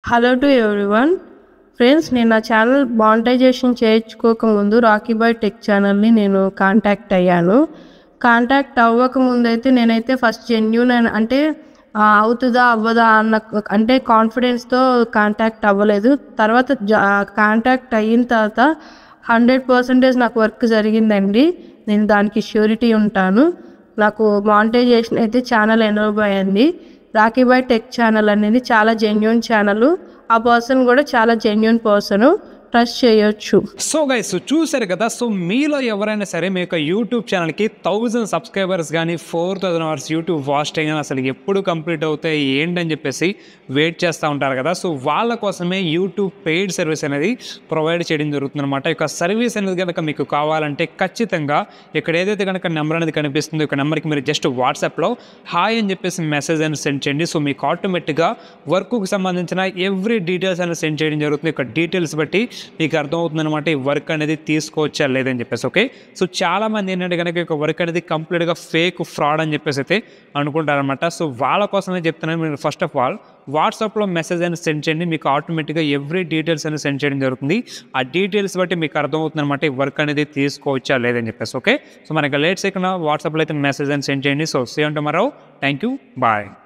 Hello to everyone. Friends, నేను నా channel monetization చేయించుకోకముందు రాకీ బాయ్ టెక్ ఛానల్ని నేను కాంటాక్ట్ అయ్యాను. కాంటాక్ట్ అవ్వకముందైతే నేనైతే ఫస్ట్ జెన్యూన్ అంటే అవుతుందా అవ్వదా అన్న అంటే కాన్ఫిడెన్స్తో కాంటాక్ట్ అవ్వలేదు. తర్వాత కాంటాక్ట్ అయిన తర్వాత 100% నాకు వర్క్ జరిగిందండి. నేను దానికి ష్యూరిటీ ఉంటాను. నాకు మానిటైజేషన్ అయితే ఛానల్ ఎనేబుల్ అయ్యింది. రాకీ బాయ్ టెక్ ఛానల్ అనేది చాలా జెన్యూన్ ఛానల్. ఆ పర్సన్ కూడా చాలా జెన్యూన్ పర్సన్, ట్రస్ట్ చేయొచ్చు. సో గైస్ చూసారు కదా. సో మీలో ఎవరైనా సరే మీ యొక్క యూట్యూబ్ ఛానల్కి 1000 సబ్స్క్రైబర్స్ కానీ 4000 అవర్స్ యూట్యూబ్ వాచ్ టైం అసలు ఎప్పుడు కంప్లీట్ అవుతాయి ఏంటని చెప్పేసి వెయిట్ చేస్తూ ఉంటారు కదా. సో వాళ్ళ కోసమే యూట్యూబ్ పెయిడ్ సర్వీస్ అనేది ప్రొవైడ్ చేయడం జరుగుతుంది అనమాట. ఈ యొక్క సర్వీస్ అనేది కనుక మీకు కావాలంటే ఖచ్చితంగా ఇక్కడ ఏదైతే కనుక నెంబర్ అనేది కనిపిస్తుందో ఈ నెంబర్కి మీరు జస్ట్ వాట్సాప్లో హాయ్ అని చెప్పేసి మెసేజ్ అనేది సెండ్ చేయండి. సో మీకు ఆటోమేటిక్గా వర్క్కి సంబంధించిన ఎవ్రీ డీటెయిల్స్ అనేది సెండ్ చేయడం జరుగుతుంది. ఇక్కడ డీటెయిల్స్ బట్టి మీకు అర్థమవుతుంది అనమాట ఈ వర్క్ అనేది తీసుకోవచ్చా లేదని చెప్పేసి. ఓకే, సో చాలామంది ఏంటంటే కనుక ఈ వర్క్ అనేది కంప్లీట్గా ఫేక్ ఫ్రాడ్ అని చెప్పేసి అయితే అనుకుంటారనమాట. సో వాళ్ళ కోసమే చెప్తున్నాను, మీరు ఫస్ట్ ఆఫ్ ఆల్ వాట్సాప్లో మెసేజ్ అనేది సెండ్ చేయండి. మీకు ఆటోమేటిక్గా ఎవ్రీ డీటెయిల్స్ అనేది సెండ్ చేయడం జరుగుతుంది. ఆ డీటెయిల్స్ బట్టి మీకు అర్థమవుతుంది అనమాట ఈ వర్క్ అనేది తీసుకోవచ్చా లేదని చెప్పేసి. ఓకే, సో మనకి లేట్స్ ఇక్కడ వాట్సాప్లో అయితే మెసేజ్ అని సెండ్ చేయండి. So see you tomorrow. Thank you, bye.